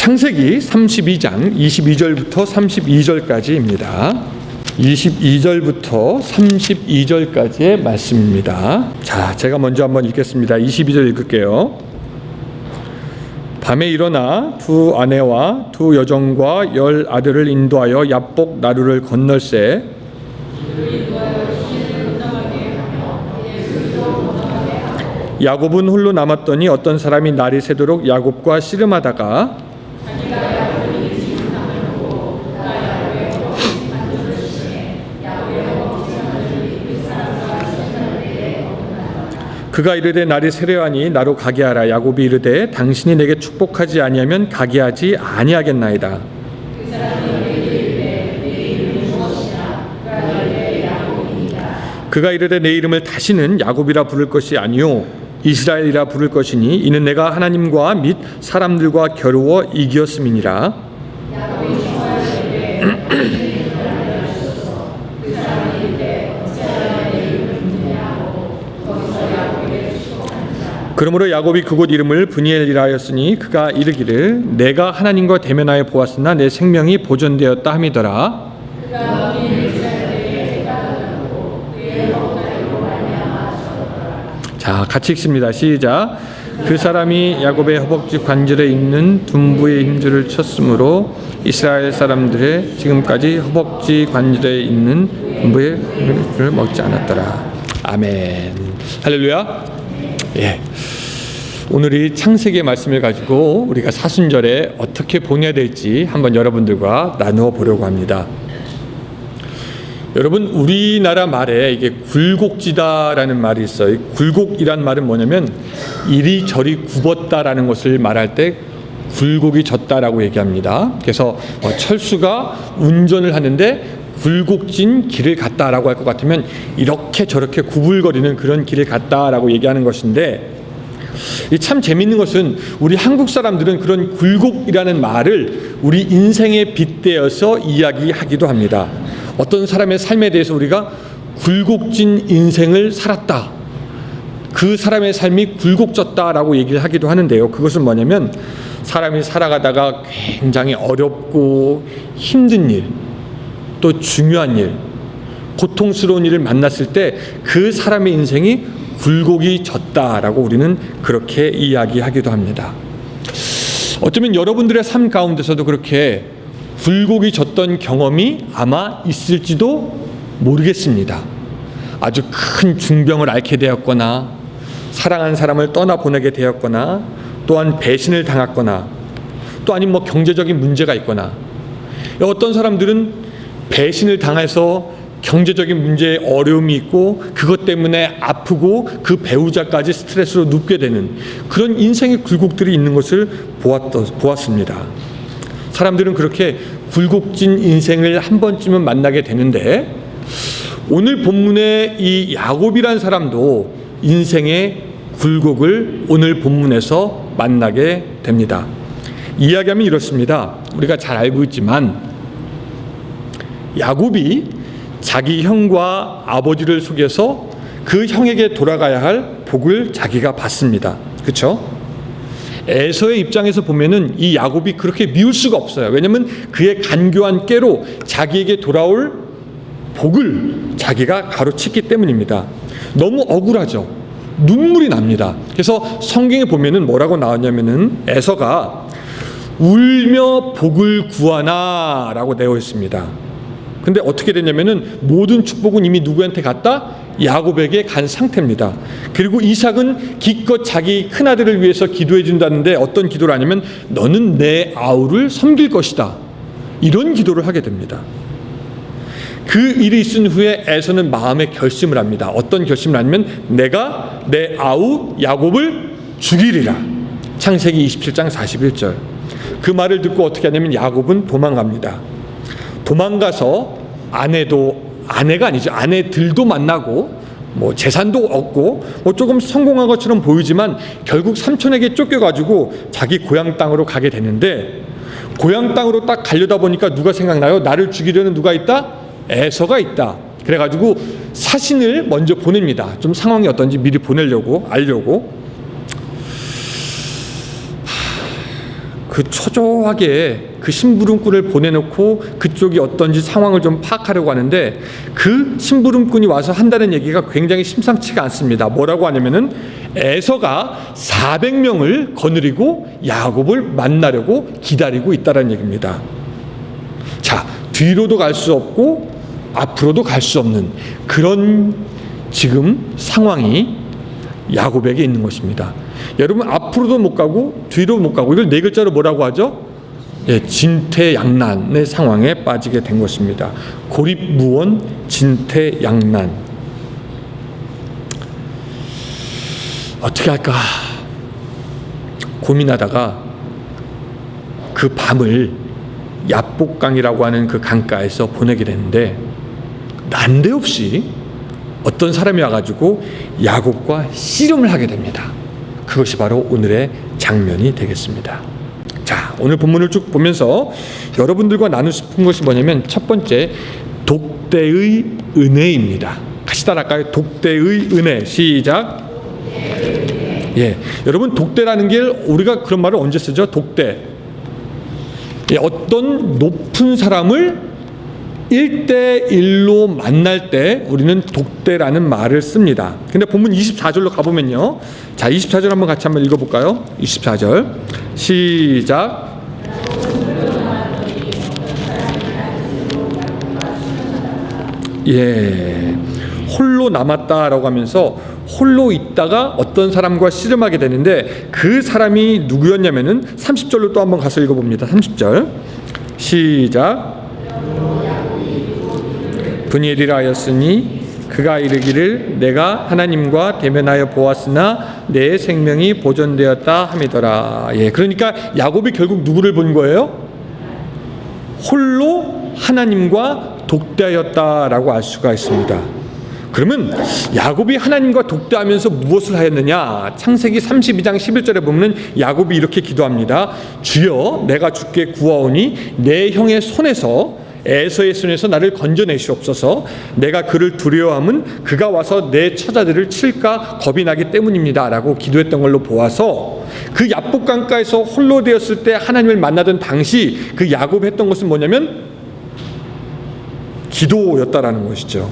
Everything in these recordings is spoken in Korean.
창세기 32장 22절부터 32절까지입니다. 22절부터 32절까지의 말씀입니다. 자, 제가 먼저 한번 읽겠습니다. 22절 읽을게요. 밤에 일어나 두 아내와 두 여종과 10 아들을 인도하여 야복 나루를 건널세 야곱은 홀로 남았더니 어떤 사람이 날이 새도록 야곱과 씨름하다가 그가 이르되 날이 새려하니 나로 가게 하라. 야곱이 이르되 당신이 내게 축복하지 아니하면 가게 하지 아니하겠나이다. 그가 이르되 내 이름을 다시는 야곱이라 부를 것이 아니요 이스라엘이라 부를 것이니 이는 내가 하나님과 및 사람들과 겨루어 이기었음이니라. 그러므로 야곱이 그곳 이름을 브니엘이라 하였으니 그가 이르기를 내가 하나님과 대면하여 보았으나 내 생명이 보존되었다 함이더라. 자, 같이 읽습니다. 시작. 그 사람이 야곱의 허벅지 관절에 있는 둔부의 힘줄을 쳤으므로 이스라엘 사람들의 지금까지 허벅지 관절에 있는 둔부의 힘줄을 먹지 않았더라. 아멘. 할렐루야. 예. 오늘이 창세기의 말씀을 가지고 우리가 사순절에 어떻게 보내야 될지 한번 여러분들과 나누어 보려고 합니다. 여러분, 우리나라 말에 이게 굴곡지다라는 말이 있어요. 굴곡이란 말은 뭐냐면 이리저리 굽었다라는 것을 말할 때 굴곡이 졌다라고 얘기합니다. 그래서 철수가 운전을 하는데 굴곡진 길을 갔다라고 할 것 같으면 이렇게 저렇게 구불거리는 그런 길을 갔다라고 얘기하는 것인데, 참 재밌는 것은 우리 한국 사람들은 그런 굴곡이라는 말을 우리 인생에 빗대어서 이야기하기도 합니다. 어떤 사람의 삶에 대해서 우리가 굴곡진 인생을 살았다, 그 사람의 삶이 굴곡졌다라고 얘기를 하기도 하는데요. 그것은 뭐냐면 사람이 살아가다가 굉장히 어렵고 힘든 일, 또 중요한 일, 고통스러운 일을 만났을 때 그 사람의 인생이 굴곡이 졌다라고 우리는 그렇게 이야기하기도 합니다. 어쩌면 여러분들의 삶 가운데서도 그렇게 굴곡이 졌던 경험이 아마 있을지도 모르겠습니다. 아주 큰 중병을 앓게 되었거나, 사랑하는 사람을 떠나보내게 되었거나, 또한 배신을 당했거나, 또 아니면 경제적인 문제가 있거나, 어떤 사람들은 배신을 당해서 경제적인 문제에 어려움이 있고 그것 때문에 아프고 그 배우자까지 스트레스로 눕게 되는 그런 인생의 굴곡들이 있는 것을 보았습니다. 사람들은 그렇게 굴곡진 인생을 한 번쯤은 만나게 되는데, 오늘 본문의 이 야곱이란 사람도 인생의 굴곡을 오늘 본문에서 만나게 됩니다. 이야기하면 이렇습니다. 우리가 잘 알고 있지만 야곱이 자기 형과 아버지를 속여서 그 형에게 돌아가야 할 복을 자기가 받습니다. 그렇죠? 에서의 입장에서 보면은 이 야곱이 그렇게 미울 수가 없어요. 왜냐하면 그의 간교한 꾀로 자기에게 돌아올 복을 자기가 가로챘기 때문입니다. 너무 억울하죠. 눈물이 납니다. 그래서 성경에 보면은 뭐라고 나왔냐면은 에서가 울며 복을 구하나라고 되어 있습니다. 근데 어떻게 됐냐면은 모든 축복은 이미 누구한테 갔다? 야곱에게 간 상태입니다. 그리고 이삭은 기껏 자기 큰아들을 위해서 기도해 준다는데 어떤 기도를 하냐면 너는 내 아우를 섬길 것이다, 이런 기도를 하게 됩니다. 그 일이 있은 후에 에서는 마음의 결심을 합니다. 어떤 결심을 하냐면 내가 내 아우 야곱을 죽이리라. 창세기 27장 41절. 그 말을 듣고 어떻게 하냐면 야곱은 도망갑니다. 도망가서 아내들도 만나고 재산도 얻고 조금 성공한 것처럼 보이지만 결국 삼촌에게 쫓겨가지고 자기 고향 땅으로 가게 되는데, 고향 땅으로 딱 가려다 보니까 누가 생각나요? 나를 죽이려는 누가 있다? 에서가 있다. 그래가지고 사신을 먼저 보냅니다. 좀 상황이 어떤지 미리 보내려고, 알려고. 그 초조하게 그 심부름꾼을 보내놓고 그쪽이 어떤지 상황을 좀 파악하려고 하는데 그 심부름꾼이 와서 한다는 얘기가 굉장히 심상치가 않습니다. 뭐라고 하냐면은 에서가 400명을 거느리고 야곱을 만나려고 기다리고 있다는 얘기입니다. 자, 뒤로도 갈 수 없고 앞으로도 갈 수 없는 그런 지금 상황이 야곱에게 있는 것입니다. 여러분, 앞으로도 못 가고 뒤로 못 가고, 이걸 네 글자로 뭐라고 하죠? 예, 진퇴양난의 상황에 빠지게 된 것입니다. 고립무원 진퇴양난. 어떻게 할까 고민하다가 그 밤을 야복강이라고 하는 그 강가에서 보내게 되는데, 난데없이 어떤 사람이 와가지고 야곱과 씨름을 하게 됩니다. 그것이 바로 오늘의 장면이 되겠습니다. 자, 오늘 본문을 쭉 보면서 여러분들과 나누고 싶은 것이 뭐냐면, 첫 번째, 독대의 은혜입니다. 같이 따라할까요? 독대의 은혜. 시작. 예, 여러분, 독대라는 게 우리가 그런 말을 언제 쓰죠? 독대. 예, 어떤 높은 사람을 1대1로 만날 때 우리는 독대라는 말을 씁니다. 근데 본문 24절로 가보면요. 자, 24절 한번 같이 한번 읽어볼까요? 24절 시작. 예, 홀로 남았다라고 하면서 홀로 있다가 어떤 사람과 씨름하게 되는데, 그 사람이 누구였냐면은 30절로 또 한번 가서 읽어봅니다. 30절 시작. 분이엘이라 하였으니 그가 이르기를 내가 하나님과 대면하여 보았으나 내 생명이 보존되었다 함이더라. 예, 그러니까 야곱이 결국 누구를 본 거예요? 홀로 하나님과 독대하였다라고 알 수가 있습니다. 그러면 야곱이 하나님과 독대하면서 무엇을 하였느냐? 창세기 32장 11절에 보면 야곱이 이렇게 기도합니다. 주여, 내가 주께 구하오니 내 형의 손에서, 에서의 손에서 나를 건져내시옵소서. 내가 그를 두려워함은 그가 와서 내 처자들을 칠까 겁이 나기 때문입니다 라고 기도했던 걸로 보아서, 그 야복강가에서 홀로 되었을 때 하나님을 만나던 당시 그 야곱이 했던 것은 뭐냐면 기도였다라는 것이죠.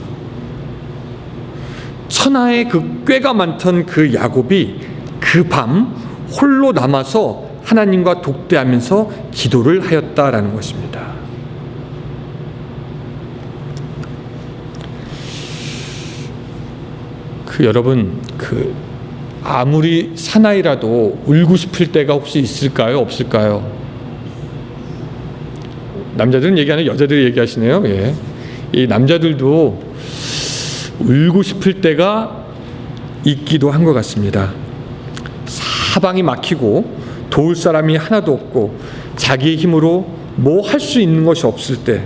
천하의 그 꾀가 많던 그 야곱이 그 밤 홀로 남아서 하나님과 독대하면서 기도를 하였다라는 것입니다. 여러분, 아무리 사나이라도 울고 싶을 때가 혹시 있을까요? 없을까요? 남자들은 얘기하는 여자들이 얘기하시네요. 예. 이 남자들도 울고 싶을 때가 있기도 한 것 같습니다. 사방이 막히고 도울 사람이 하나도 없고 자기의 힘으로 뭐 할 수 있는 것이 없을 때,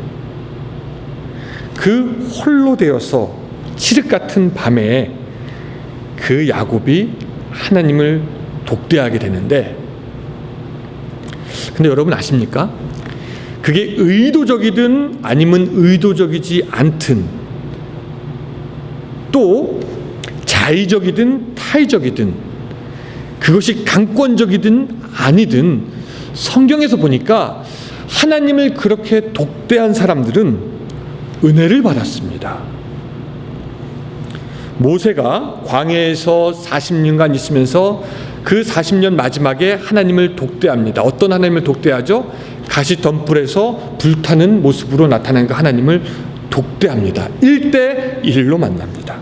그 홀로 되어서 칠흑 같은 밤에 그 야곱이 하나님을 독대하게 되는데, 근데 여러분 아십니까? 그게 의도적이든 아니면 의도적이지 않든, 또 자의적이든 타의적이든, 그것이 강권적이든 아니든, 성경에서 보니까 하나님을 그렇게 독대한 사람들은 은혜를 받았습니다. 모세가 광야에서 40년간 있으면서 그 40년 마지막에 하나님을 독대합니다. 어떤 하나님을 독대하죠? 가시덤불에서 불타는 모습으로 나타난 그 하나님을 독대합니다. 1대1로 만납니다.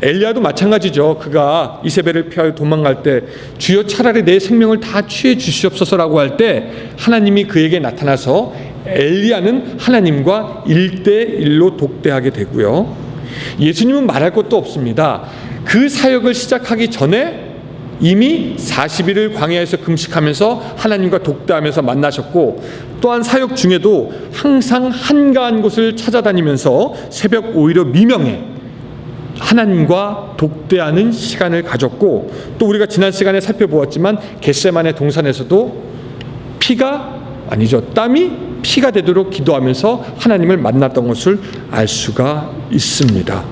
엘리야도 마찬가지죠. 그가 이세벨을 피하여 도망갈 때 주여 차라리 내 생명을 다 취해 주시옵소서라고 할 때 하나님이 그에게 나타나서 엘리야는 하나님과 1대1로 독대하게 되고요. 예수님은 말할 것도 없습니다. 그 사역을 시작하기 전에 이미 40일을 광야에서 금식하면서 하나님과 독대하면서 만나셨고, 또한 사역 중에도 항상 한가한 곳을 찾아다니면서 새벽 오히려 미명에 하나님과 독대하는 시간을 가졌고, 또 우리가 지난 시간에 살펴보았지만 겟세마네 동산에서도 땀이 피가 되도록 기도하면서 하나님을 만났던 것을 알 수가 있습니다.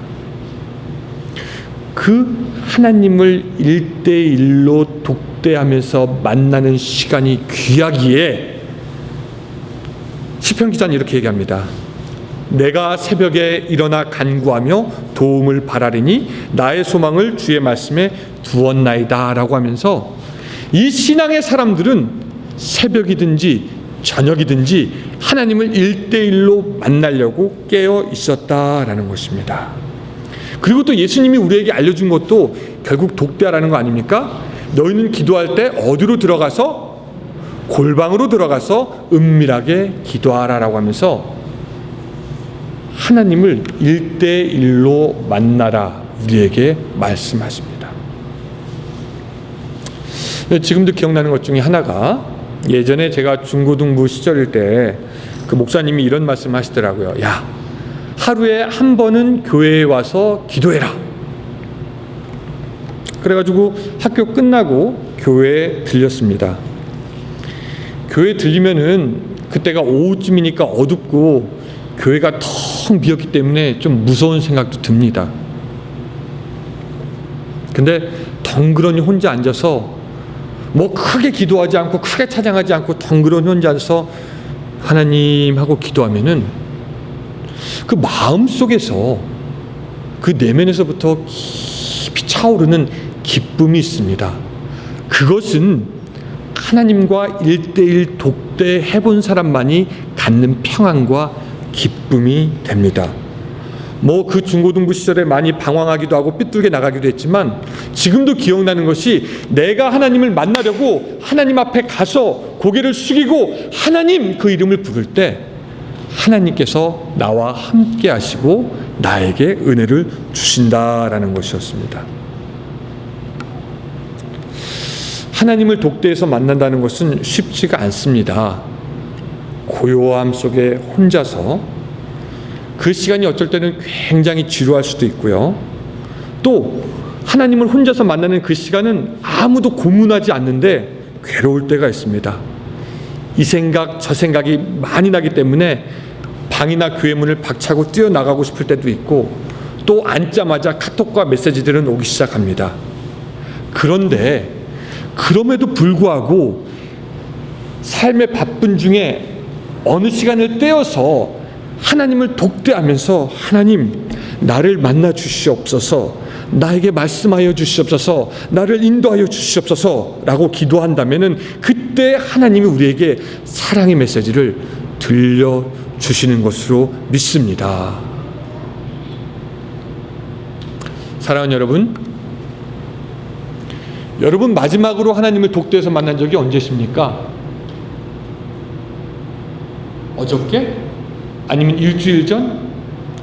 그 하나님을 1대1로 독대하면서 만나는 시간이 귀하기에 시편 기자는 이렇게 얘기합니다. 내가 새벽에 일어나 간구하며 도움을 바라리니 나의 소망을 주의 말씀에 두었나이다 라고 하면서 이 신앙의 사람들은 새벽이든지 저녁이든지 하나님을 1대1로 만나려고 깨어 있었다라는 것입니다. 그리고 또 예수님이 우리에게 알려준 것도 결국 독대하라는 거 아닙니까? 너희는 기도할 때 어디로 들어가서? 골방으로 들어가서 은밀하게 기도하라라고 하면서 하나님을 1대1로 만나라 우리에게 말씀하십니다. 지금도 기억나는 것 중에 하나가 예전에 제가 중고등부 시절일 때 그 목사님이 이런 말씀 하시더라고요. 야, 하루에 한 번은 교회에 와서 기도해라. 그래가지고 학교 끝나고 교회에 들렸습니다. 교회에 들리면은 그때가 오후쯤이니까 어둡고 교회가 텅 비었기 때문에 좀 무서운 생각도 듭니다. 근데 덩그러니 혼자 앉아서 뭐 크게 기도하지 않고 크게 찬양하지 않고 덩그러니 혼자 앉아서 하나님 하고 기도하면은 그 마음 속에서 그 내면에서부터 깊이 차오르는 기쁨이 있습니다. 그것은 하나님과 1대1 독대해본 사람만이 갖는 평안과 기쁨이 됩니다. 뭐 그 중고등부 시절에 많이 방황하기도 하고 삐뚤게 나가기도 했지만 지금도 기억나는 것이 내가 하나님을 만나려고 하나님 앞에 가서 고개를 숙이고 하나님 그 이름을 부를 때 하나님께서 나와 함께 하시고 나에게 은혜를 주신다라는 것이었습니다. 하나님을 독대해서 만난다는 것은 쉽지가 않습니다. 고요함 속에 혼자서 그 시간이 어쩔 때는 굉장히 지루할 수도 있고요. 또 하나님을 혼자서 만나는 그 시간은 아무도 고문하지 않는데 괴로울 때가 있습니다. 이 생각 저 생각이 많이 나기 때문에 방이나 교회 문을 박차고 뛰어나가고 싶을 때도 있고 또 앉자마자 카톡과 메시지들은 오기 시작합니다. 그런데 그럼에도 불구하고 삶의 바쁜 중에 어느 시간을 떼어서 하나님을 독대하면서 하나님 나를 만나 주시옵소서, 나에게 말씀하여 주시옵소서, 나를 인도하여 주시옵소서 라고 기도한다면은 그때 하나님이 우리에게 사랑의 메시지를 들려주시는 것으로 믿습니다. 사랑하는 여러분 마지막으로 하나님을 독대해서 만난 적이 언제십니까? 어저께? 아니면 일주일 전?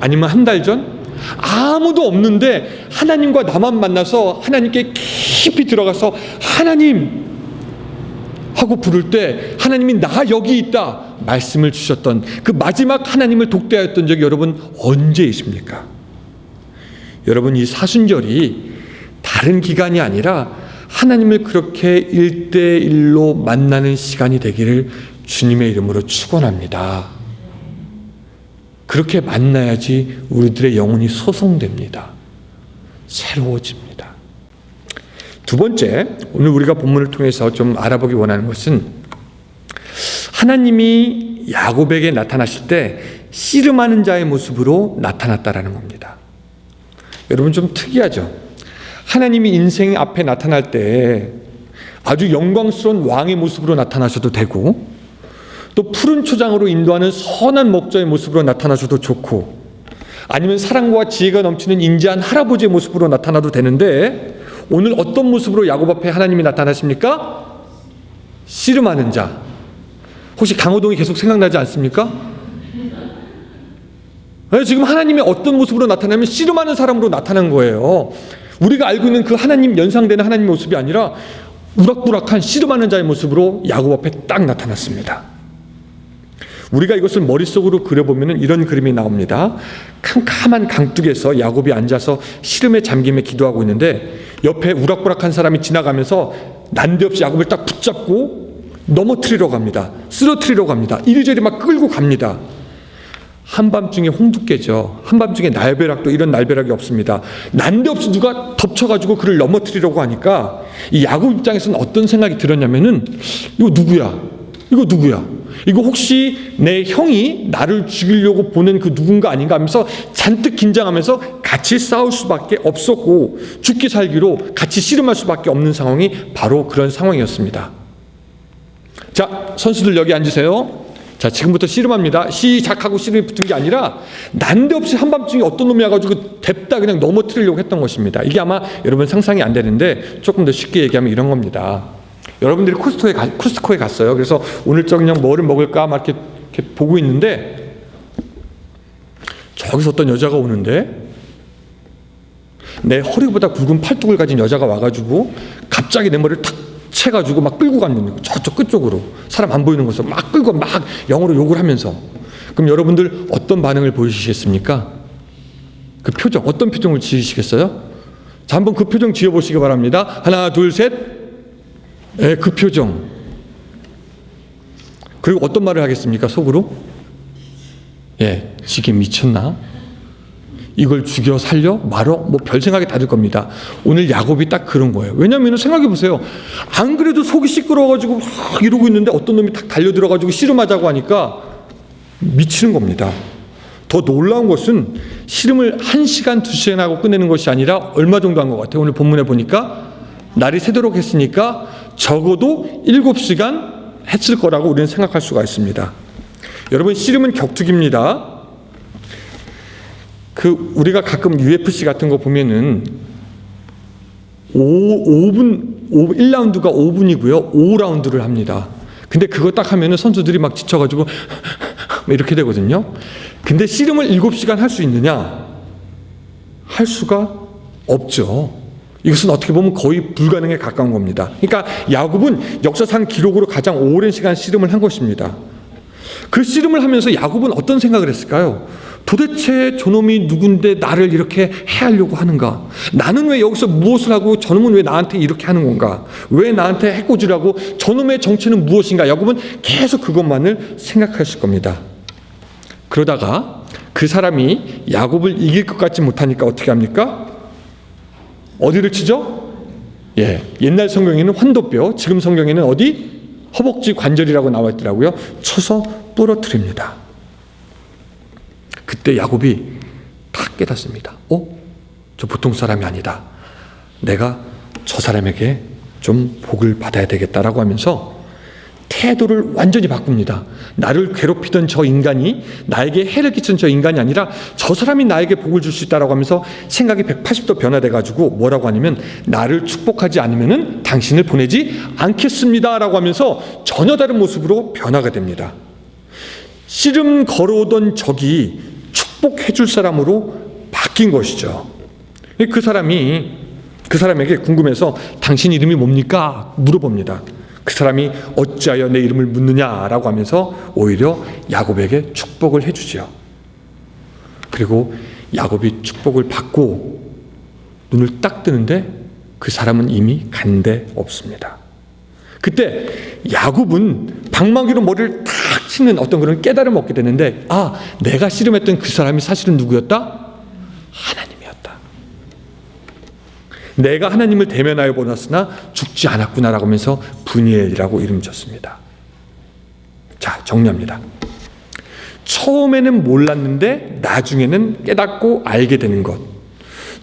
아니면 한 달 전? 아무도 없는데 하나님과 나만 만나서 하나님께 깊이 들어가서 하나님 하고 부를 때 하나님이 나 여기 있다 말씀을 주셨던 그 마지막 하나님을 독대하였던 적이 여러분 언제이십니까? 여러분 이 사순절이 다른 기간이 아니라 하나님을 그렇게 1대1로 만나는 시간이 되기를 주님의 이름으로 축원합니다. 그렇게 만나야지 우리들의 영혼이 소송됩니다. 새로워집니다. 두 번째, 오늘 우리가 본문을 통해서 좀 알아보기 원하는 것은 하나님이 야곱에게 나타나실 때 씨름하는 자의 모습으로 나타났다라는 겁니다. 여러분 좀 특이하죠? 하나님이 인생 앞에 나타날 때 아주 영광스러운 왕의 모습으로 나타나셔도 되고 또 푸른 초장으로 인도하는 선한 목자의 모습으로 나타나셔도 좋고 아니면 사랑과 지혜가 넘치는 인자한 할아버지의 모습으로 나타나도 되는데 오늘 어떤 모습으로 야곱 앞에 하나님이 나타나십니까? 씨름하는 자. 혹시 강호동이 계속 생각나지 않습니까? 지금 하나님이 어떤 모습으로 나타나면 씨름하는 사람으로 나타난 거예요. 우리가 알고 있는 그 하나님 연상되는 하나님의 모습이 아니라 우락부락한 씨름하는 자의 모습으로 야곱 앞에 딱 나타났습니다. 우리가 이것을 머릿속으로 그려보면 이런 그림이 나옵니다. 캄캄한 강둑에서 야곱이 앉아서 씨름에 잠김에 기도하고 있는데 옆에 우락부락한 사람이 지나가면서 난데없이 야곱을 딱 붙잡고 넘어뜨리러 갑니다. 쓰러뜨리러 갑니다. 이리저리 막 끌고 갑니다. 한밤중에 홍두깨죠. 한밤중에 날벼락도 이런 날벼락이 없습니다. 난데없이 누가 덮쳐가지고 그를 넘어뜨리려고 하니까 이 야곱 입장에서는 어떤 생각이 들었냐면은 이거 누구야? 이거 누구야? 이거 혹시 내 형이 나를 죽이려고 보낸 그 누군가 아닌가 하면서 잔뜩 긴장하면서 같이 싸울 수밖에 없었고 죽기 살기로 같이 씨름할 수밖에 없는 상황이 바로 그런 상황이었습니다. 자, 선수들 여기 앉으세요. 자, 지금부터 씨름합니다. 시작하고 씨름이 붙은 게 아니라 난데없이 한밤중에 어떤 놈이 와가지고 뎁다 그냥 넘어뜨리려고 했던 것입니다. 이게 아마 여러분 상상이 안 되는데 조금 더 쉽게 얘기하면 이런 겁니다. 여러분들이 코스트코에 갔어요. 그래서 오늘 저녁 뭐를 먹을까 막 이렇게 보고 있는데 저기서 어떤 여자가 오는데 내 허리보다 굵은 팔뚝을 가진 여자가 와가지고 갑자기 내 머리를 탁 채가지고 막 끌고 가는 거예요. 저쪽 끝쪽으로 사람 안 보이는 곳에서 막 끌고 막 영어로 욕을 하면서. 그럼 여러분들 어떤 반응을 보이시겠습니까? 그 표정 어떤 표정을 지으시겠어요? 자, 한번 그 표정 지어보시기 바랍니다. 하나 둘 셋. 네, 그 표정. 그리고 어떤 말을 하겠습니까? 속으로? 예, 지게 미쳤나? 이걸 죽여 살려? 말어? 뭐 별 생각이 다 들 겁니다. 오늘 야곱이 딱 그런 거예요. 왜냐하면 생각해 보세요. 안 그래도 속이 시끄러워가지고 막 이러고 있는데 어떤 놈이 딱 달려들어가지고 씨름하자고 하니까 미치는 겁니다. 더 놀라운 것은 씨름을 1시간, 2시간 하고 끝내는 것이 아니라 얼마 정도 한 것 같아요. 오늘 본문에 보니까 날이 새도록 했으니까 적어도 7시간 했을 거라고 우리는 생각할 수가 있습니다. 여러분, 씨름은 격투기입니다. 우리가 가끔 UFC 같은 거 보면은 1라운드가 5분이고요. 5라운드를 합니다. 근데 그거 딱 하면은 선수들이 막 지쳐가지고 이렇게 되거든요. 근데 씨름을 7시간 할 수 있느냐? 할 수가 없죠. 이것은 어떻게 보면 거의 불가능에 가까운 겁니다. 그러니까 야곱은 역사상 기록으로 가장 오랜 시간 씨름을 한 것입니다. 그 씨름을 하면서 야곱은 어떤 생각을 했을까요? 도대체 저놈이 누군데 나를 이렇게 해하려고 하는가? 나는 왜 여기서 무엇을 하고 저놈은 왜 나한테 이렇게 하는 건가? 왜 나한테 해코지라고? 저놈의 정체는 무엇인가? 야곱은 계속 그것만을 생각했을 겁니다. 그러다가 그 사람이 야곱을 이길 것 같지 못하니까 어떻게 합니까? 어디를 치죠? 예, 옛날 성경에는 환도뼈, 지금 성경에는 어디? 허벅지 관절이라고 나와 있더라고요. 쳐서 부러뜨립니다. 그때 야곱이 다 깨닫습니다. 저 보통 사람이 아니다. 내가 저 사람에게 좀 복을 받아야 되겠다라고 하면서 태도를 완전히 바꿉니다. 나를 괴롭히던 저 인간이, 나에게 해를 끼친 저 인간이 아니라 저 사람이 나에게 복을 줄 수 있다라고 하면서 생각이 180도 변화돼가지고 뭐라고 하냐면 나를 축복하지 않으면은 당신을 보내지 않겠습니다라고 하면서 전혀 다른 모습으로 변화가 됩니다. 씨름 걸어오던 적이 축복해 줄 사람으로 바뀐 것이죠. 그 사람에게 궁금해서 당신 이름이 뭡니까? 물어봅니다. 그 사람이 어찌하여 내 이름을 묻느냐라고 하면서 오히려 야곱에게 축복을 해주죠. 그리고 야곱이 축복을 받고 눈을 딱 뜨는데 그 사람은 이미 간 데 없습니다. 그때 야곱은 방망이로 머리를 탁 치는 어떤 그런 깨달음을 얻게 되는데, 내가 씨름했던 그 사람이 사실은 누구였다? 하나님이었다. 내가 하나님을 대면하여 보았으나 죽지 않았구나라고 하면서 브니엘이라고 이름 졌습니다. 자, 정리합니다. 처음에는 몰랐는데 나중에는 깨닫고 알게 되는 것,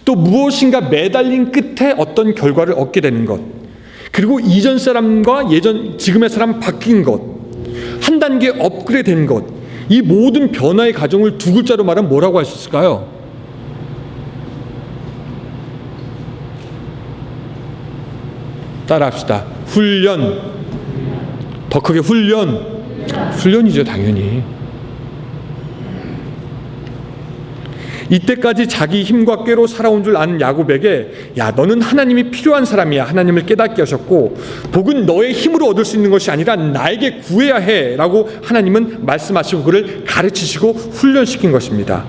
또 무엇인가 매달린 끝에 어떤 결과를 얻게 되는 것, 그리고 이전 사람과 지금의 사람 바뀐 것, 한 단계 업그레이드 된 것, 이 모든 변화의 과정을 두 글자로 말하면 뭐라고 할 수 있을까요? 따라합시다. 훈련. 더 크게 훈련이죠, 당연히. 이때까지 자기 힘과 꾀로 살아온 줄 아는 야곱에게, 너는 하나님이 필요한 사람이야. 하나님을 깨닫게 하셨고, 복은 너의 힘으로 얻을 수 있는 것이 아니라 나에게 구해야 해 라고 하나님은 말씀하시고 그를 가르치시고 훈련시킨 것입니다.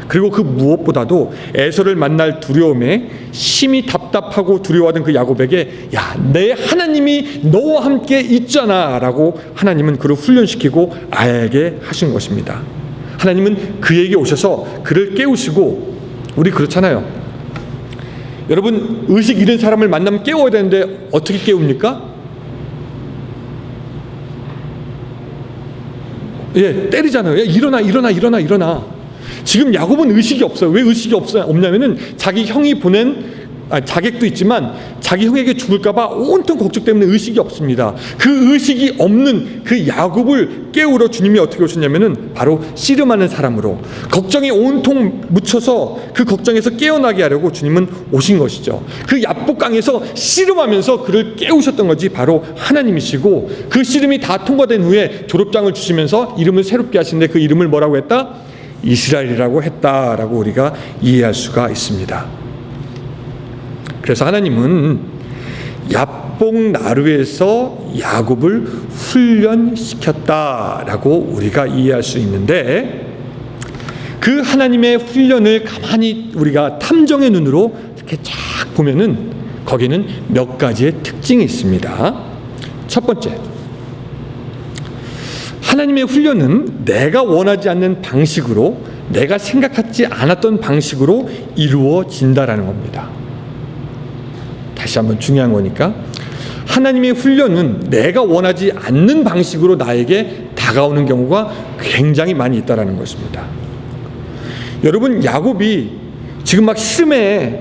그리고 그 무엇보다도 에서를 만날 두려움에 심히 답답하고 두려워하던 그 야곱에게 내 하나님이 너와 함께 있잖아 라고 하나님은 그를 훈련시키고 알게 하신 것입니다. 하나님은 그에게 오셔서 그를 깨우시고, 우리 그렇잖아요. 여러분, 의식 잃은 사람을 만나면 깨워야 되는데 어떻게 깨웁니까? 때리잖아요. 일어나. 지금 야곱은 의식이 없어요. 왜 의식이 없냐면은 자기 형이 보낸 자객도 있지만 자기 형에게 죽을까봐 온통 걱정 때문에 의식이 없습니다. 그 의식이 없는 그 야곱을 깨우러 주님이 어떻게 오셨냐면은 바로 씨름하는 사람으로, 걱정이 온통 묻혀서 그 걱정에서 깨어나게 하려고 주님은 오신 것이죠. 그 야복강에서 씨름하면서 그를 깨우셨던 것이 바로 하나님이시고, 그 씨름이 다 통과된 후에 졸업장을 주시면서 이름을 새롭게 하시는데 그 이름을 뭐라고 했다? 이스라엘이라고 했다라고 우리가 이해할 수가 있습니다. 그래서 하나님은 야복 나루에서 야곱을 훈련시켰다라고 우리가 이해할 수 있는데, 그 하나님의 훈련을 가만히 우리가 탐정의 눈으로 이렇게 쫙 보면은 거기는 몇 가지의 특징이 있습니다. 첫 번째, 하나님의 훈련은 내가 원하지 않는 방식으로, 내가 생각하지 않았던 방식으로 이루어진다라는 겁니다. 다시 한번 중요한 거니까, 하나님의 훈련은 내가 원하지 않는 방식으로 나에게 다가오는 경우가 굉장히 많이 있다라는 것입니다. 여러분, 야곱이 지금 막 심해,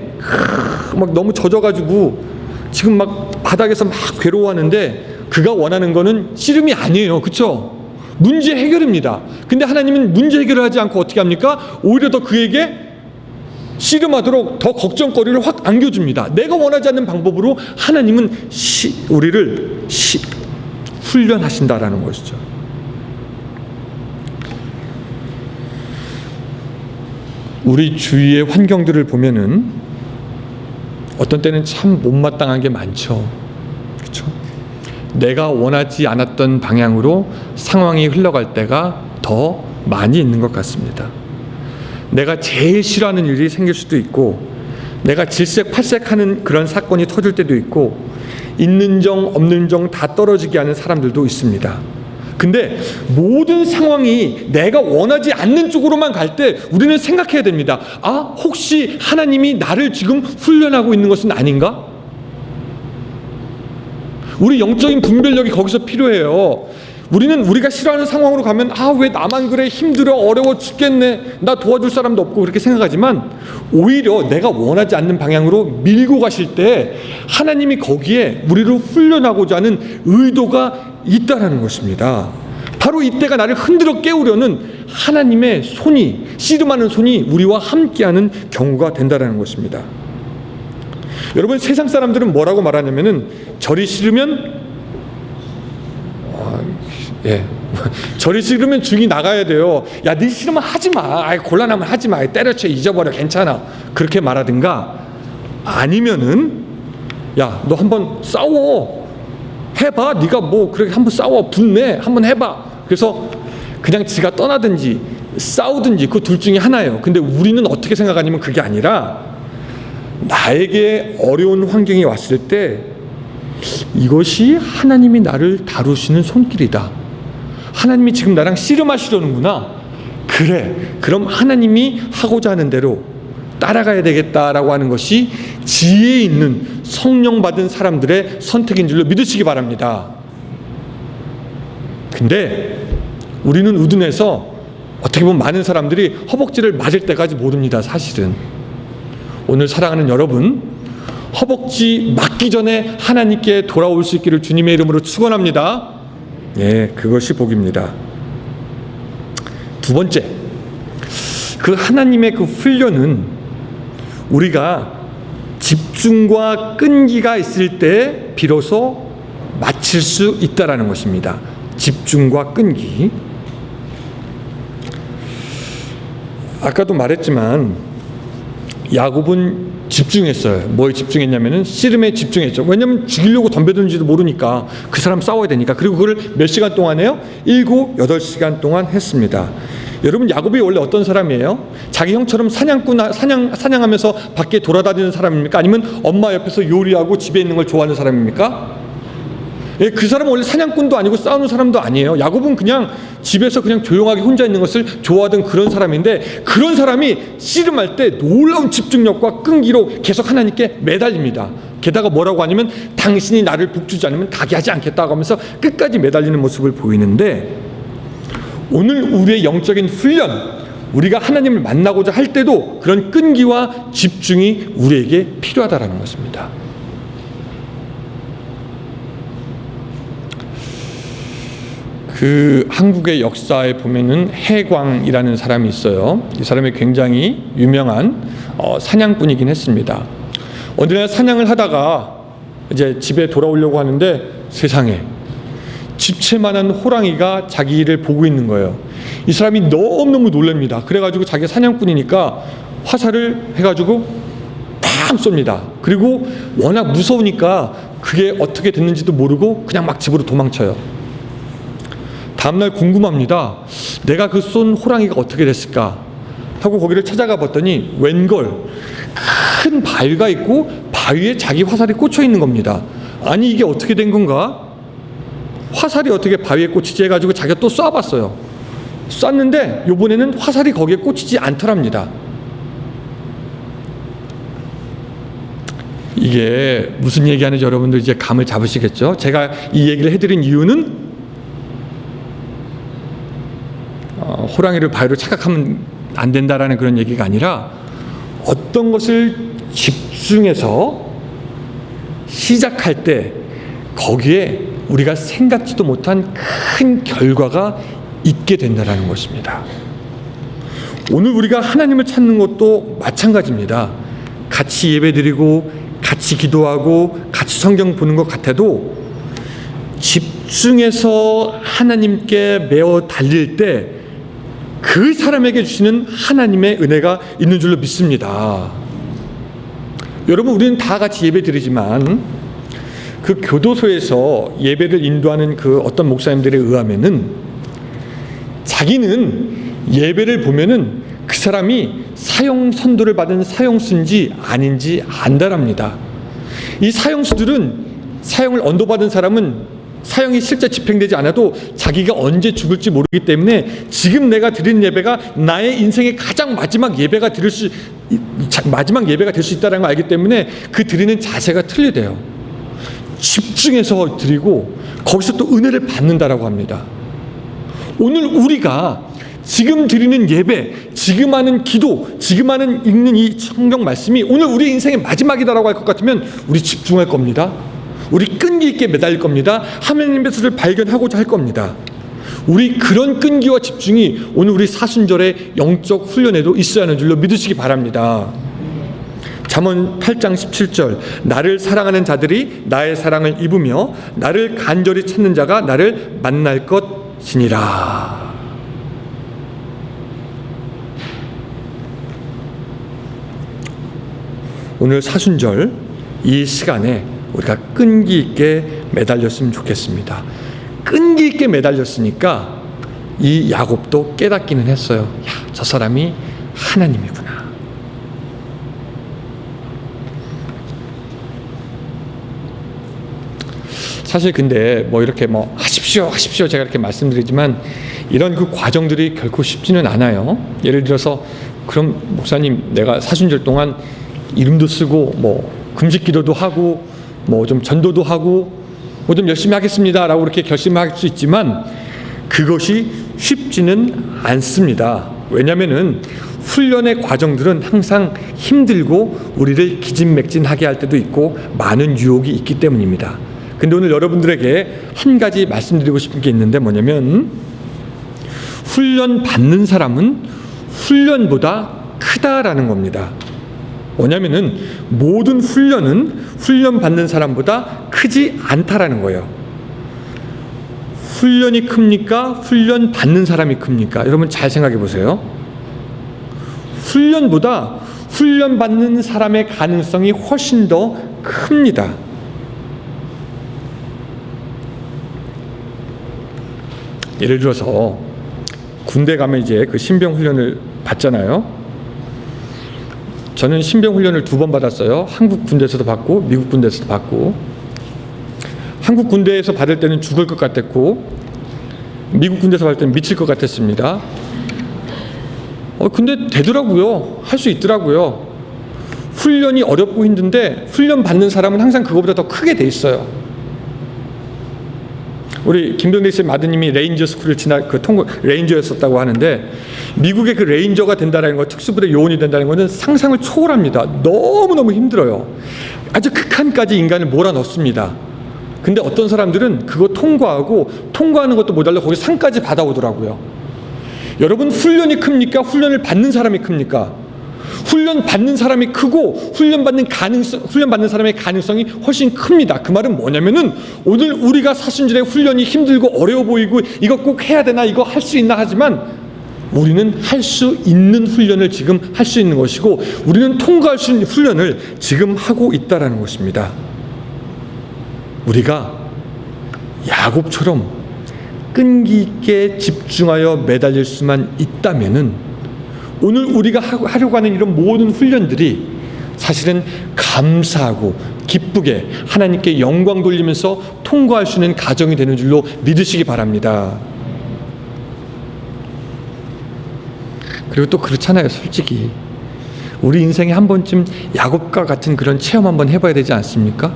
막 너무 젖어가지고 지금 막 바닥에서 막 괴로워하는데, 그가 원하는 거는 씨름이 아니에요. 그렇죠? 문제 해결입니다. 근데 하나님은 문제 해결을 하지 않고 어떻게 합니까? 오히려 더 그에게 씨름하도록 더 걱정거리를 확 안겨줍니다. 내가 원하지 않는 방법으로 하나님은 우리를 훈련하신다라는 것이죠. 우리 주위의 환경들을 보면은 어떤 때는 참 못마땅한 게 많죠. 그렇죠? 내가 원하지 않았던 방향으로 상황이 흘러갈 때가 더 많이 있는 것 같습니다. 내가 제일 싫어하는 일이 생길 수도 있고, 내가 질색팔색하는 그런 사건이 터질 때도 있고, 있는 정 없는 정 다 떨어지게 하는 사람들도 있습니다. 근데 모든 상황이 내가 원하지 않는 쪽으로만 갈 때 우리는 생각해야 됩니다. 혹시 하나님이 나를 지금 훈련하고 있는 것은 아닌가? 우리 영적인 분별력이 거기서 필요해요. 우리가 싫어하는 상황으로 가면 왜 나만 그래, 힘들어, 어려워 죽겠네, 나 도와줄 사람도 없고, 그렇게 생각하지만 오히려 내가 원하지 않는 방향으로 밀고 가실 때 하나님이 거기에 우리를 훈련하고자 하는 의도가 있다라는 것입니다. 바로 이때가 나를 흔들어 깨우려는 하나님의 손이, 씨름하는 손이 우리와 함께하는 경우가 된다라는 것입니다. 여러분, 세상 사람들은 뭐라고 말하냐면은 절이 싫으면 절이 싫으면 중이 나가야 돼요. 야, 네 싫으면 하지 마. 곤란하면 하지 마. 때려쳐, 잊어버려, 괜찮아. 그렇게 말하든가, 아니면은 야, 너 한번 싸워. 해봐. 네가 뭐 그렇게 한번 싸워. 분내. 한번 해봐. 그래서 그냥 지가 떠나든지 싸우든지 그 둘 중에 하나예요. 근데 우리는 어떻게 생각하냐면 그게 아니라, 나에게 어려운 환경이 왔을 때 이것이 하나님이 나를 다루시는 손길이다. 하나님이 지금 나랑 씨름하시려는구나. 그래, 그럼 하나님이 하고자 하는 대로 따라가야 되겠다라고 하는 것이 지혜 있는 성령 받은 사람들의 선택인 줄로 믿으시기 바랍니다. 근데 우리는 우둔해서 어떻게 보면 많은 사람들이 허벅지를 맞을 때까지 모릅니다. 사실은 오늘 사랑하는 여러분, 허벅지 맞기 전에 하나님께 돌아올 수 있기를 주님의 이름으로 축원합니다. 그것이 복입니다. 두 번째, 그 하나님의 그 훈련은 우리가 집중과 끈기가 있을 때 비로소 마칠 수 있다라는 것입니다. 집중과 끈기. 아까도 말했지만 야곱은 집중했어요. 뭐에 집중했냐면은 씨름에 집중했죠. 왜냐면 죽이려고 덤벼드는지도 모르니까, 그 사람 싸워야 되니까. 그리고 그걸 몇 시간 동안 해요? 7, 8시간 동안 했습니다. 여러분, 야곱이 원래 어떤 사람이에요? 자기 형처럼 사냥하면서 밖에 돌아다니는 사람입니까? 아니면 엄마 옆에서 요리하고 집에 있는 걸 좋아하는 사람입니까? 예, 그 사람은 원래 사냥꾼도 아니고 싸우는 사람도 아니에요. 야곱은 그냥 집에서 그냥 조용하게 혼자 있는 것을 좋아하던 그런 사람인데, 그런 사람이 씨름할 때 놀라운 집중력과 끈기로 계속 하나님께 매달립니다. 게다가 뭐라고 하냐면 당신이 나를 북주지 않으면 가게 하지 않겠다고 하면서 끝까지 매달리는 모습을 보이는데, 오늘 우리의 영적인 훈련, 우리가 하나님을 만나고자 할 때도 그런 끈기와 집중이 우리에게 필요하다라는 것입니다. 그 한국의 역사에 보면은 해광이라는 사람이 있어요. 이 사람이 굉장히 유명한 사냥꾼이긴 했습니다. 어느 날 사냥을 하다가 이제 집에 돌아오려고 하는데 세상에 집채만한 호랑이가 자기를 보고 있는 거예요. 이 사람이 너무너무 놀랍니다. 그래가지고 자기가 사냥꾼이니까 화살을 해가지고 팍 쏩니다. 그리고 워낙 무서우니까 그게 어떻게 됐는지도 모르고 그냥 막 집으로 도망쳐요. 다음날 궁금합니다. 내가 그 쏜 호랑이가 어떻게 됐을까 하고 거기를 찾아가 봤더니 웬걸 큰 바위가 있고 바위에 자기 화살이 꽂혀 있는 겁니다. 아니 이게 어떻게 된 건가? 화살이 어떻게 바위에 꽂히지 해가지고 자기가 또 쏴봤어요. 쐈는데 이번에는 화살이 거기에 꽂히지 않더랍니다. 이게 무슨 얘기하는지 여러분들 이제 감을 잡으시겠죠? 제가 이 얘기를 해드린 이유는 호랑이를 바위로 착각하면 안 된다라는 그런 얘기가 아니라, 어떤 것을 집중해서 시작할 때 거기에 우리가 생각지도 못한 큰 결과가 있게 된다라는 것입니다. 오늘 우리가 하나님을 찾는 것도 마찬가지입니다. 같이 예배드리고 같이 기도하고 같이 성경 보는 것 같아도 집중해서 하나님께 매어 달릴 때 그 사람에게 주시는 하나님의 은혜가 있는 줄로 믿습니다. 여러분, 우리는 다 같이 예배드리지만 그 교도소에서 예배를 인도하는 그 어떤 목사님들에 의하면은 자기는 예배를 보면은 그 사람이 사형 선고를 받은 사형수인지 아닌지 안다랍니다. 이 사형수들은, 사형을 언도받은 사람은 사형이 실제 집행되지 않아도 자기가 언제 죽을지 모르기 때문에 지금 내가 드리는 예배가 나의 인생의 가장 마지막 예배가 될 수 있다는 걸 알기 때문에 그 드리는 자세가 틀리대요. 집중해서 드리고 거기서 또 은혜를 받는다라고 합니다. 오늘 우리가 지금 드리는 예배, 지금 하는 기도, 지금 하는 읽는 이 성경 말씀이 오늘 우리 인생의 마지막이다라고 할 것 같으면 우리 집중할 겁니다. 우리 끈기 있게 매달릴 겁니다. 하나님의 뜻을 발견하고자 할 겁니다. 우리 그런 끈기와 집중이 오늘 우리 사순절의 영적 훈련에도 있어야 하는 줄로 믿으시기 바랍니다. 잠언 8장 17절, 나를 사랑하는 자들이 나의 사랑을 입으며 나를 간절히 찾는 자가 나를 만날 것이니라. 오늘 사순절 이 시간에 우리가 끈기 있게 매달렸으면 좋겠습니다. 끈기 있게 매달렸으니까 이 야곱도 깨닫기는 했어요. 야, 저 사람이 하나님이구나. 사실 근데 뭐 이렇게 하십시오 제가 이렇게 말씀드리지만 이런 그 과정들이 결코 쉽지는 않아요. 예를 들어서 그럼 목사님, 내가 사순절 동안 이름도 쓰고 금식 기도도 하고 좀 전도도 하고 좀 열심히 하겠습니다라고 이렇게 결심할 수 있지만 그것이 쉽지는 않습니다. 왜냐하면은 훈련의 과정들은 항상 힘들고 우리를 기진맥진하게 할 때도 있고 많은 유혹이 있기 때문입니다. 근데 오늘 여러분들에게 한 가지 말씀드리고 싶은 게 있는데 뭐냐면, 훈련 받는 사람은 훈련보다 크다라는 겁니다. 뭐냐면은 모든 훈련은 훈련 받는 사람보다 크지 않다라는 거예요. 훈련이 큽니까? 훈련 받는 사람이 큽니까? 여러분 잘 생각해 보세요. 훈련보다 훈련 받는 사람의 가능성이 훨씬 더 큽니다. 예를 들어서 군대 가면 이제 그 신병 훈련을 받잖아요. 저는 신병 훈련을 2번 받았어요. 한국 군대에서도 받고 미국 군대에서도 받고. 한국 군대에서 받을 때는 죽을 것 같았고 미국 군대에서 받을 때는 미칠 것 같았습니다. 근데 되더라고요. 할 수 있더라고요. 훈련이 어렵고 힘든데 훈련 받는 사람은 항상 그거보다 더 크게 돼 있어요. 우리 김병대 씨의 마드님이 레인저 스쿨을 레인저였었다고 하는데, 미국의 그 레인저가 된다는 것, 특수부대 요원이 된다는 것은 상상을 초월합니다. 너무너무 힘들어요. 아주 극한까지 인간을 몰아넣습니다. 근데 어떤 사람들은 그거 통과하는 것도 모자라 거기 상까지 받아오더라고요. 여러분, 훈련이 큽니까? 훈련을 받는 사람이 큽니까? 훈련 받는 사람이 크고 훈련 받는 사람의 가능성이 훨씬 큽니다. 그 말은 뭐냐면은, 오늘 우리가 사순절에 훈련이 힘들고 어려워 보이고 이거 꼭 해야 되나, 이거 할 수 있나 하지만, 우리는 할 수 있는 훈련을 지금 할 수 있는 것이고, 우리는 통과할 수 있는 훈련을 지금 하고 있다라는 것입니다. 우리가 야곱처럼 끈기 있게 집중하여 매달릴 수만 있다면은, 오늘 우리가 하려고 하는 이런 모든 훈련들이 사실은 감사하고 기쁘게 하나님께 영광 돌리면서 통과할 수 있는 가정이 되는 줄로 믿으시기 바랍니다. 그리고 또 그렇잖아요. 솔직히 우리 인생에 한 번쯤 야곱과 같은 그런 체험 한번 해봐야 되지 않습니까?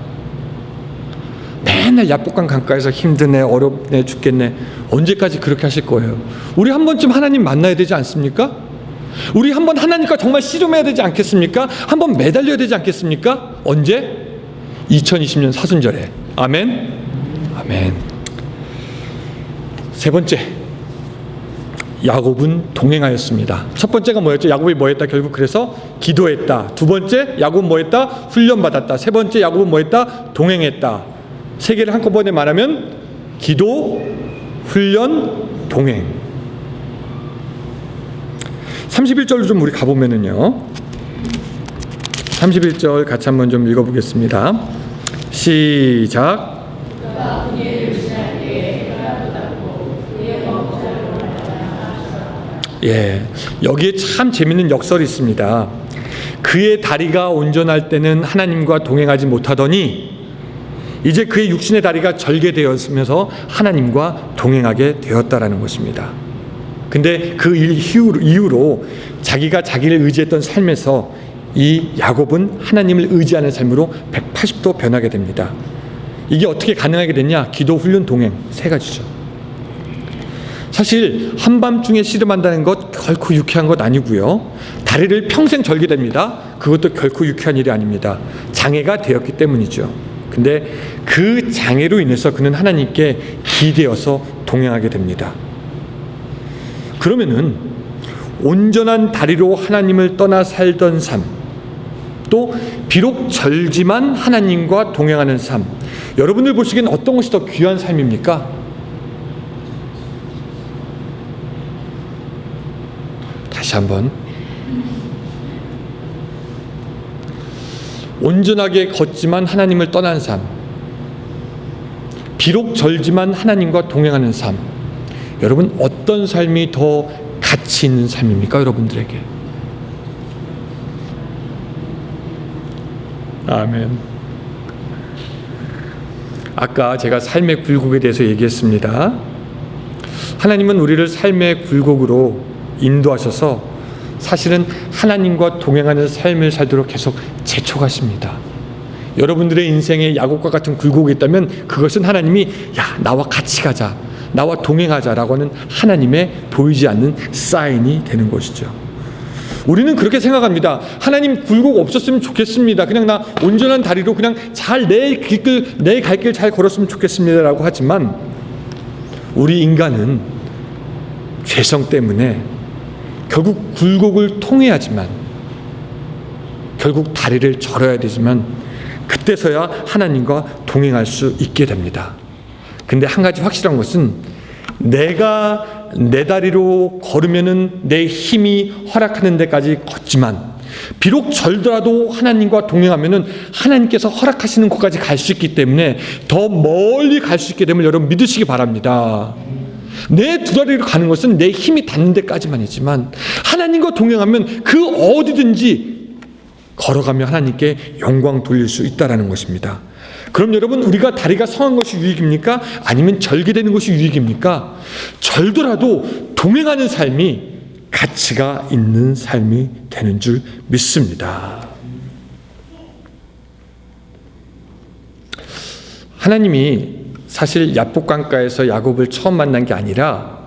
맨날 야복강 강가에서 힘드네, 어렵네, 죽겠네. 언제까지 그렇게 하실 거예요? 우리 한 번쯤 하나님 만나야 되지 않습니까? 우리 한번 하나님과 정말 씨름해야 되지 않겠습니까? 한번 매달려야 되지 않겠습니까? 언제? 2020년 사순절에. 아멘? 아멘. 세 번째, 야곱은 동행하였습니다. 첫 번째가 뭐였죠? 야곱이 뭐했다? 결국 그래서 기도했다. 두 번째, 야곱은 뭐했다? 훈련받았다. 세 번째, 야곱은 뭐했다? 동행했다. 세 개를 한꺼번에 말하면 기도, 훈련, 동행. 31절로 좀 우리 가보면은요, 31절 같이 한번 좀 읽어보겠습니다. 시작. 예, 여기에 참 재밌는 역설이 있습니다. 그의 다리가 온전할 때는 하나님과 동행하지 못하더니 이제 그의 육신의 다리가 절개되었으면서 하나님과 동행하게 되었다라는 것입니다. 근데 그 이후로 자기가 자기를 의지했던 삶에서 이 야곱은 하나님을 의지하는 삶으로 180도 변하게 됩니다. 이게 어떻게 가능하게 됐냐? 기도, 훈련, 동행, 세 가지죠. 사실 한밤중에 씨름한다는 것 결코 유쾌한 것 아니고요. 다리를 평생 절개됩니다. 그것도 결코 유쾌한 일이 아닙니다. 장애가 되었기 때문이죠. 근데 그 장애로 인해서 그는 하나님께 기대어서 동행하게 됩니다. 그러면은 온전한 다리로 하나님을 떠나 살던 삶, 또 비록 절지만 하나님과 동행하는 삶, 여러분들 보시기엔 어떤 것이 더 귀한 삶입니까? 다시 한번, 온전하게 걷지만 하나님을 떠난 삶, 비록 절지만 하나님과 동행하는 삶, 여러분 어떤 삶이 더 가치 있는 삶입니까? 여러분들에게. 아멘. 아까 제가 삶의 굴곡에 대해서 얘기했습니다. 하나님은 우리를 삶의 굴곡으로 인도하셔서 사실은 하나님과 동행하는 삶을 살도록 계속 재촉하십니다. 여러분들의 인생에 야곱과 같은 굴곡이 있다면 그것은 하나님이 나와 같이 가자, 나와 동행하자라고 하는 하나님의 보이지 않는 사인이 되는 것이죠. 우리는 그렇게 생각합니다. 하나님 굴곡 없었으면 좋겠습니다. 그냥 나 온전한 다리로 그냥 잘 내 갈 길 잘 걸었으면 좋겠습니다라고 하지만, 우리 인간은 죄성 때문에 결국 굴곡을 통해야지만, 결국 다리를 절어야 되지만, 그때서야 하나님과 동행할 수 있게 됩니다. 근데 한 가지 확실한 것은, 내가 내 다리로 걸으면은 내 힘이 허락하는 데까지 걷지만, 비록 절더라도 하나님과 동행하면은 하나님께서 허락하시는 곳까지 갈 수 있기 때문에 더 멀리 갈 수 있게 됨을 여러분 믿으시기 바랍니다. 내 두 다리로 가는 것은 내 힘이 닿는 데까지만이지만, 하나님과 동행하면 그 어디든지 걸어가며 하나님께 영광 돌릴 수 있다라는 것입니다. 그럼 여러분, 우리가 다리가 성한 것이 유익입니까? 아니면 절개되는 것이 유익입니까? 절더라도 동행하는 삶이 가치가 있는 삶이 되는 줄 믿습니다. 하나님이 사실 야복강가에서 야곱을 처음 만난 게 아니라,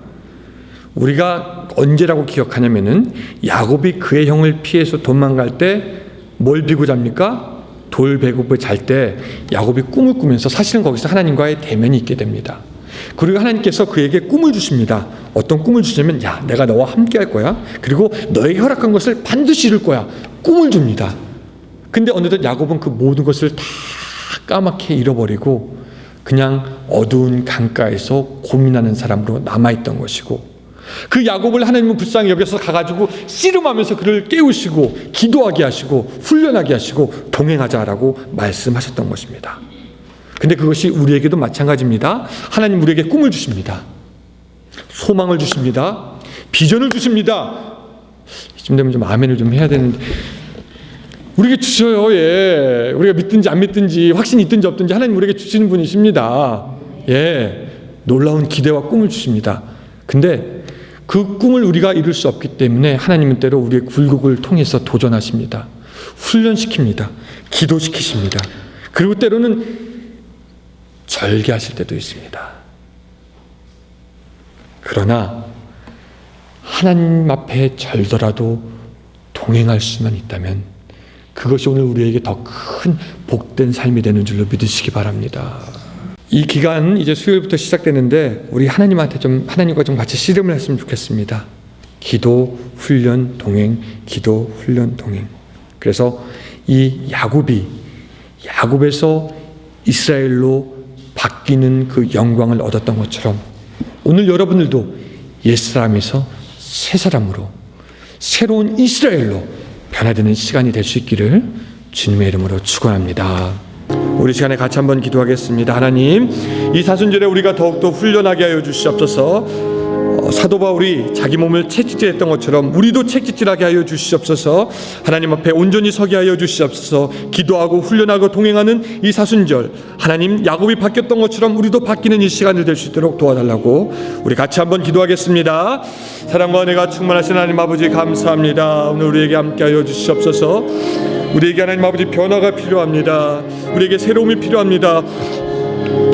우리가 언제라고 기억하냐면은 야곱이 그의 형을 피해서 도망갈 때 뭘 비고 잡니까? 돌 배고프에 잘 때 야곱이 꿈을 꾸면서 사실은 거기서 하나님과의 대면이 있게 됩니다. 그리고 하나님께서 그에게 꿈을 주십니다. 어떤 꿈을 주시냐면, 야, 내가 너와 함께 할 거야. 그리고 너에게 허락한 것을 반드시 이룰 거야. 꿈을 줍니다. 근데 어느덧 야곱은 그 모든 것을 다 까맣게 잃어버리고 그냥 어두운 강가에서 고민하는 사람으로 남아있던 것이고, 그 야곱을 하나님은 불쌍히 여겨서 가가지고 씨름하면서 그를 깨우시고 기도하게 하시고 훈련하게 하시고 동행하자라고 말씀하셨던 것입니다. 근데 그것이 우리에게도 마찬가지입니다. 하나님 우리에게 꿈을 주십니다. 소망을 주십니다. 비전을 주십니다. 이쯤 되면 좀 아멘을 좀 해야 되는데, 우리에게 주셔요. 예. 우리가 믿든지 안 믿든지, 확신이 있든지 없든지 하나님 우리에게 주시는 분이십니다. 예. 놀라운 기대와 꿈을 주십니다. 근데 그 꿈을 우리가 이룰 수 없기 때문에 하나님은 때로 우리의 굴곡을 통해서 도전하십니다. 훈련시킵니다. 기도시키십니다. 그리고 때로는 절개하실 때도 있습니다. 그러나 하나님 앞에 절더라도 동행할 수만 있다면 그것이 오늘 우리에게 더 큰 복된 삶이 되는 줄로 믿으시기 바랍니다. 이 기간 이제 수요일부터 시작되는데 우리 하나님과 좀 같이 씨름을 했으면 좋겠습니다. 기도, 훈련, 동행, 기도, 훈련, 동행. 그래서 이 야곱에서 이스라엘로 바뀌는 그 영광을 얻었던 것처럼 오늘 여러분들도 옛사람에서 새사람으로 새로운 이스라엘로 변화되는 시간이 될 수 있기를 주님의 이름으로 축원합니다. 우리 시간에 같이 한번 기도하겠습니다. 하나님, 이 사순절에 우리가 더욱더 훈련하게 하여 주시옵소서. 사도 바울이 자기 몸을 채찍질했던 것처럼 우리도 채찍질하게 하여 주시옵소서. 하나님 앞에 온전히 서게 하여 주시옵소서. 기도하고 훈련하고 동행하는 이 사순절, 하나님 야곱이 바뀌었던 것처럼 우리도 바뀌는 이 시간이 될 수 있도록 도와달라고 우리 같이 한번 기도하겠습니다. 사랑과 은혜가 충만하신 하나님 아버지 감사합니다. 오늘 우리에게 함께 하여 주시옵소서. 우리에게 하나님 아버지 변화가 필요합니다. 우리에게 새로움이 필요합니다.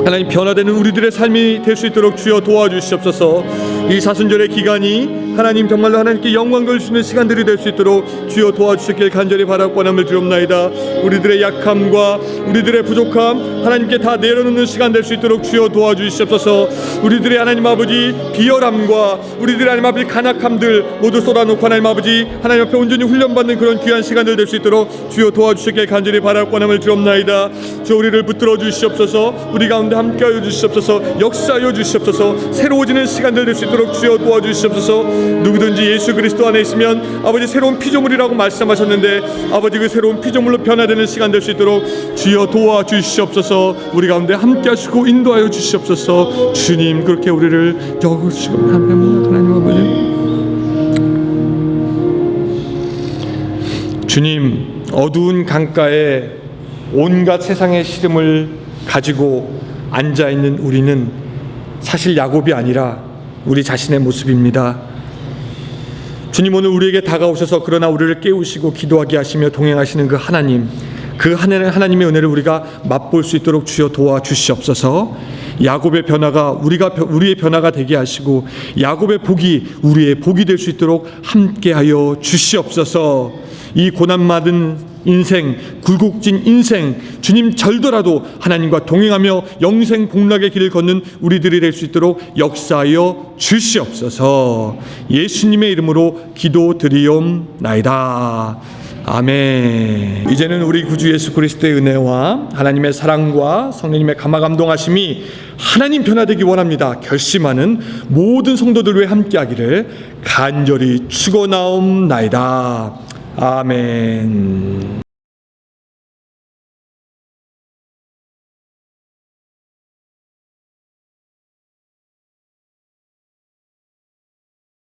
하나님, 변화되는 우리들의 삶이 될 수 있도록 주여 도와주시옵소서. 이 사순절의 기간이 하나님 정말로 하나님께 영광 돌리시는 시간들이 될 수 있도록 주여 도와주시길 간절히 바라고 원함을 드리옵나이다. 우리들의 약함과 우리들의 부족함 하나님께 다 내려놓는 시간 될 수 있도록 주여 도와주시옵소서. 우리들의 하나님 아버지 비열함과 우리들의 하나님 아버지 간악함들 모두 쏟아놓고 하나님 아버지 하나님 앞에 온전히 훈련받는 그런 귀한 시간들 될 수 있도록 주여 도와주시길 간절히 바라고 원함을 드리옵나이다. 주여 우리를 붙들어 주시옵소서. 우리 가운데 함께하여 주시옵소서. 역사하여 주시옵소서. 새로워지는 시간들 될 수 있도록 주여 도와주시옵소서. 누구든지 예수 그리스도 안에 있으면 아버지 새로운 피조물이라고 말씀하셨는데 아버지 그 새로운 피조물로 변화되는 시간 될 수 있도록 주여 도와주시옵소서. 우리 가운데 함께하시고 인도하여 주시옵소서. 주님, 그렇게 우리를 여기시고 하나님 아버지, 주님, 어두운 강가에 온갖 세상의 시름을 가지고 앉아있는 우리는 사실 야곱이 아니라 우리 자신의 모습입니다. 주님, 오늘 우리에게 다가오셔서 그러나 우리를 깨우시고 기도하게 하시며 동행하시는 그 하나님, 그 하나님의 은혜를 우리가 맛볼 수 있도록 주여 도와주시옵소서. 야곱의 변화가 우리의 변화가 되게 하시고 야곱의 복이 우리의 복이 될 수 있도록 함께하여 주시옵소서. 이 고난받은 인생, 굴곡진 인생, 주님 절더라도 하나님과 동행하며 영생 복락의 길을 걷는 우리들이 될 수 있도록 역사하여 주시옵소서. 예수님의 이름으로 기도드리옵나이다. 아멘. 이제는 우리 구주 예수 그리스도의 은혜와 하나님의 사랑과 성령님의 감화감동하심이 하나님 변화되기 원합니다 결심하는 모든 성도들 위해 함께하기를 간절히 축원하옵나이다. 아멘.